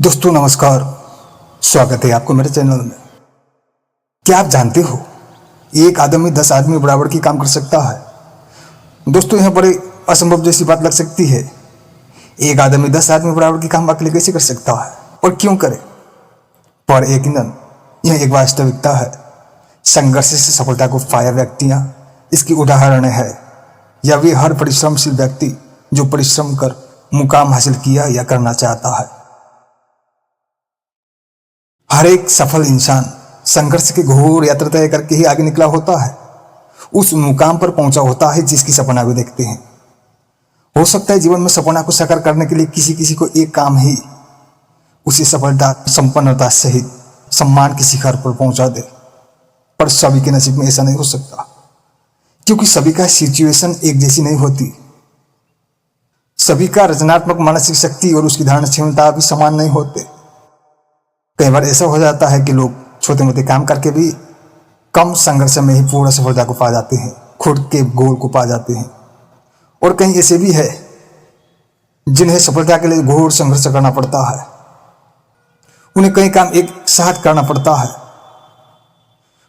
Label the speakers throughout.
Speaker 1: दोस्तों नमस्कार। स्वागत है आपको मेरे चैनल में। क्या आप जानते हो एक आदमी 10 आदमी बराबर की काम कर सकता है। दोस्तों यहाँ बड़े असंभव जैसी बात लग सकती है। एक आदमी 10 आदमी बराबर की काम अकेले कैसे कर सकता है और क्यों करे, पर यकीनन यह एक वास्तविकता है। संघर्ष से सफलता को पाया व्यक्तियां इसकी उदाहरण है, या वे हर परिश्रमशील व्यक्ति जो परिश्रम कर मुकाम हासिल किया या करना चाहता है। हर एक सफल इंसान संघर्ष की घोर यात्रा तय करके ही आगे निकला होता है, उस मुकाम पर पहुंचा होता है जिसकी सपना वे देखते हैं। हो सकता है जीवन में सपना को साकार करने के लिए किसी को एक काम ही उसे सफलता, संपन्नता सहित सम्मान के शिखर पर पहुंचा दे, पर सभी के नसीब में ऐसा नहीं हो सकता, क्योंकि सभी का सिचुएशन एक जैसी नहीं होती। सभी का रचनात्मक मानसिक शक्ति और उसकी धारण क्षमता भी समान नहीं होते। कई बार ऐसा हो जाता है कि लोग छोटे मोटे काम करके भी कम संघर्ष में ही पूर्ण सफलता को पा जाते हैं, खुद के गोल को पा जाते हैं। और कहीं ऐसे भी है जिन्हें सफलता के लिए घोर संघर्ष करना पड़ता है। उन्हें कई काम एक साथ करना पड़ता है।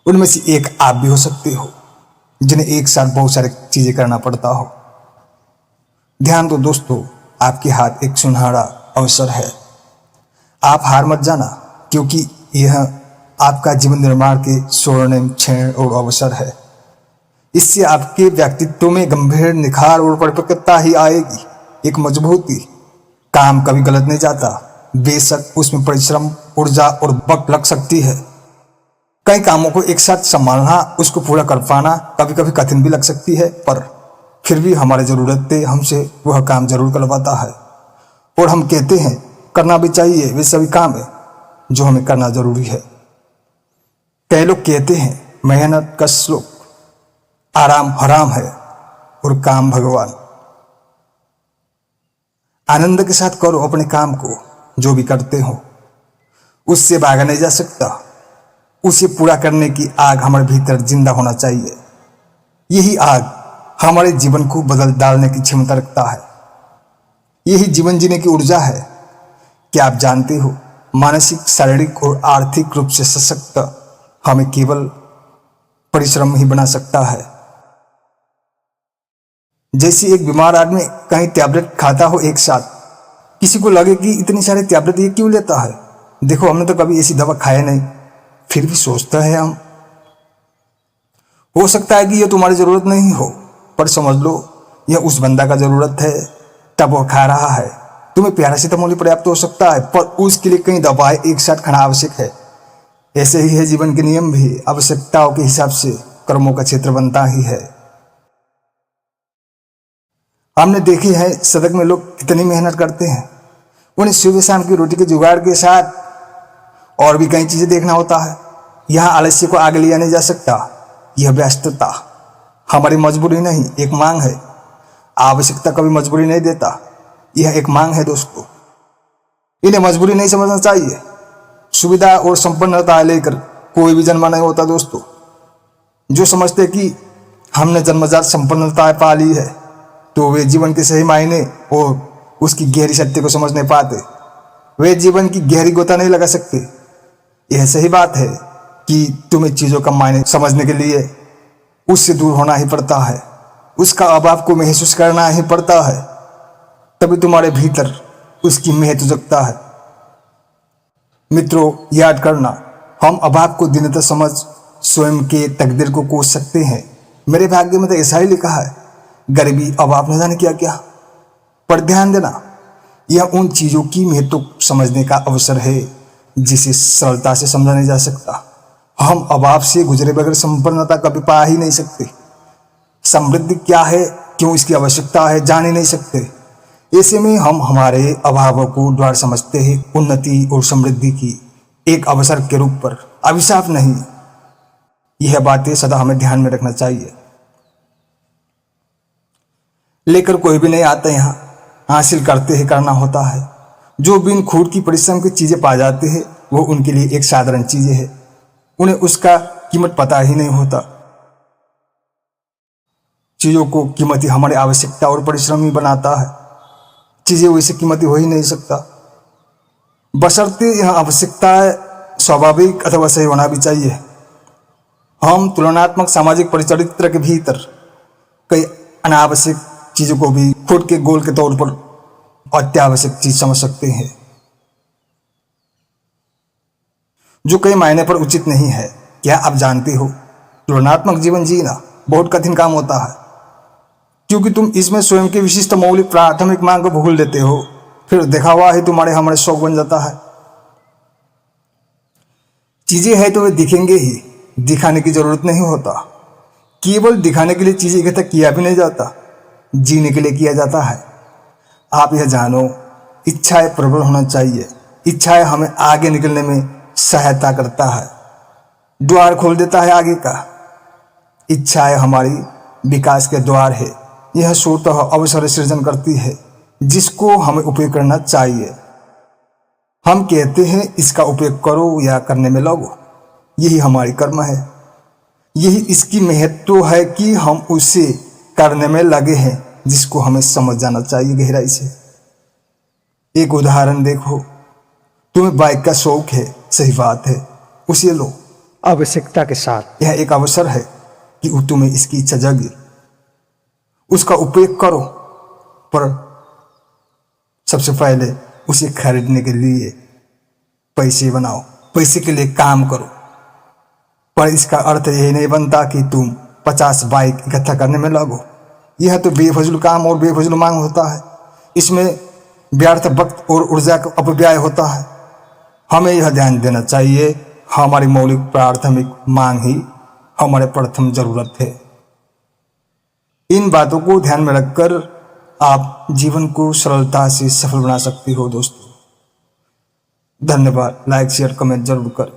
Speaker 1: उनमें से एक आप भी हो सकते हो जिन्हें एक साथ बहुत सारी चीजें करना पड़ता हो। ध्यान दो दोस्तों, आपके हाथ एक सुनहरा अवसर है। आप हार मत जाना, क्योंकि यह आपका जीवन निर्माण के स्वर्णिम क्षण और अवसर है। इससे आपके व्यक्तित्व में गंभीर निखार और परिपक्वता ही आएगी, एक मजबूती। काम कभी गलत नहीं जाता, बेशक उसमें परिश्रम, ऊर्जा और वक्त लग सकती है। कई कामों को एक साथ संभालना, उसको पूरा कर पाना कभी कभी कठिन भी लग सकती है, पर फिर भी हमारी जरूरत है, हमसे वह काम जरूर करवाता है। और हम कहते हैं करना भी चाहिए, वे सभी काम है जो हमें करना जरूरी है। कई लोग कहते हैं मेहनत का श्लोक, आराम हराम है और काम भगवान। आनंद के साथ करो अपने काम को, जो भी करते हो उससे भागा नहीं जा सकता। उसे पूरा करने की आग हमारे भीतर जिंदा होना चाहिए। यही आग हमारे जीवन को बदल डालने की क्षमता रखता है। यही जीवन जीने की ऊर्जा है। क्या आप जानते हो, मानसिक, शारीरिक और आर्थिक रूप से सशक्त हमें केवल परिश्रम ही बना सकता है। जैसे एक बीमार आदमी कहीं टैबलेट खाता हो एक साथ, किसी को लगे कि इतनी सारी टैबलेट ये क्यों लेता है, देखो हमने तो कभी ऐसी दवा खाया नहीं, फिर भी सोचता है हम। हो सकता है कि यह तुम्हारी जरूरत नहीं हो, पर समझ लो यह उस बंदा का जरूरत है, तब वह खा रहा है। तुम्हें पैरासिटामोल पर्याप्त हो सकता है, पर उसके लिए कई दवाएं एक साथ खाना आवश्यक है। ऐसे ही है जीवन के नियम भी, आवश्यकताओं के हिसाब से कर्मों का क्षेत्र बनता ही है। हमने देखी है सड़क में लोग कितनी मेहनत करते हैं। उन्हें सुबह शाम की रोटी के जुगाड़ के साथ और भी कई चीजें देखना होता है। यहाँ आलस्य को आगे लिया नहीं जा सकता। यह व्यस्तता हमारी मजबूरी नहीं, एक मांग है। आवश्यकता कभी मजबूरी नहीं देता, यह एक मांग है दोस्तों। इन्हें मजबूरी नहीं समझना चाहिए। सुविधा और संपन्नता लेकर कोई भी जन्मा नहीं होता दोस्तों। जो समझते कि हमने जन्मजात संपन्नता पा ली है, तो वे जीवन के सही मायने और उसकी गहरी सत्य को समझ नहीं पाते। वे जीवन की गहरी गोता नहीं लगा सकते। यह सही बात है कि तुम्हें चीजों का मायने समझने के लिए उससे दूर होना ही पड़ता है, उसका अभाव को महसूस करना ही पड़ता है, तभी तुम्हारे भीतर उसकी महत्व जगता है। मित्रों, याद करना, हम अभाव को दीनता समझ स्वयं के तकदीर को कोस सकते हैं। मेरे भाग्य में तो ऐसा ही लिखा है, गरीबी, अभाव न जाने क्या क्या। पर ध्यान देना, यह उन चीजों की महत्व समझने का अवसर है जिसे सरलता से समझा नहीं जा सकता। हम अभाव से गुजरे बगैर संपन्नता कभी पा ही नहीं सकते। समृद्धि क्या है, क्यों इसकी आवश्यकता है, जान ही नहीं सकते। ऐसे में हम हमारे अभावों को द्वार समझते हैं उन्नति और समृद्धि की एक अवसर के रूप पर, अभिशाप नहीं। यह बातें सदा हमें ध्यान में रखना चाहिए। लेकर कोई भी नहीं आता, यहाँ हासिल करते ही करना होता है। जो बिन खुद की परिश्रम की चीजें पा जाते हैं, वो उनके लिए एक साधारण चीजें हैं। उन्हें उसका कीमत पता ही नहीं होता। चीजों को कीमती हमारी आवश्यकता और परिश्रम ही बनाता है। चीजें वैसे कीमती हो ही नहीं सकता। बशर्ते यह आवश्यकता स्वाभाविक अथवा सही होना भी चाहिए। हम तुलनात्मक सामाजिक परिचरित्र के भीतर कई अनावश्यक चीज़ों को भी खुद के गोल के तौर पर अत्यावश्यक चीज समझ सकते हैं, जो कई मायने पर उचित नहीं है। क्या आप जानते हो, तुलनात्मक जीवन जीना बहुत कठिन काम होता है, क्योंकि तुम इसमें स्वयं की विशिष्ट मौलिक प्राथमिक मांग को भूल देते हो। फिर दिखावा ही तुम्हारे हमारे शौक बन जाता है। चीजें है तो वे दिखेंगे ही, दिखाने की जरूरत नहीं होता। केवल दिखाने के लिए चीजें इकट्ठा किया भी नहीं जाता, जीने के लिए किया जाता है। आप यह जानो, इच्छाएं प्रबल होना चाहिए। इच्छाएं हमें आगे निकलने में सहायता करता है, द्वार खोल देता है आगे का। इच्छाएं हमारी विकास के द्वार है। यह स्वतः अवसर सृजन करती है, जिसको हमें उपयोग करना चाहिए। हम कहते हैं इसका उपयोग करो या करने में लगो, यही हमारी कर्म है। यही इसकी महत्व है कि हम उसे करने में लगे हैं, जिसको हमें समझ जाना चाहिए गहराई से। एक उदाहरण देखो, तुम्हें बाइक का शौक है, सही बात है, उसे लो आवश्यकता के साथ। यह एक अवसर है कि तुम्हें इसकी इच्छा जगे, उसका उपयोग करो, पर सबसे पहले उसे खरीदने के लिए पैसे बनाओ, पैसे के लिए काम करो। पर इसका अर्थ यही नहीं बनता कि तुम 50 बाइक इकट्ठा करने में लगो। यह तो बेफजूल काम और बेफजूल मांग होता है। इसमें व्यर्थ वक्त और ऊर्जा का अपव्यय होता है। हमें यह ध्यान देना चाहिए, हमारी मौलिक प्राथमिक मांग ही हमारे प्रथम जरूरत है। इन बातों को ध्यान में रखकर आप जीवन को सरलता से सफल बना सकते हो दोस्तों। धन्यवाद। लाइक शेयर कमेंट जरूर करें।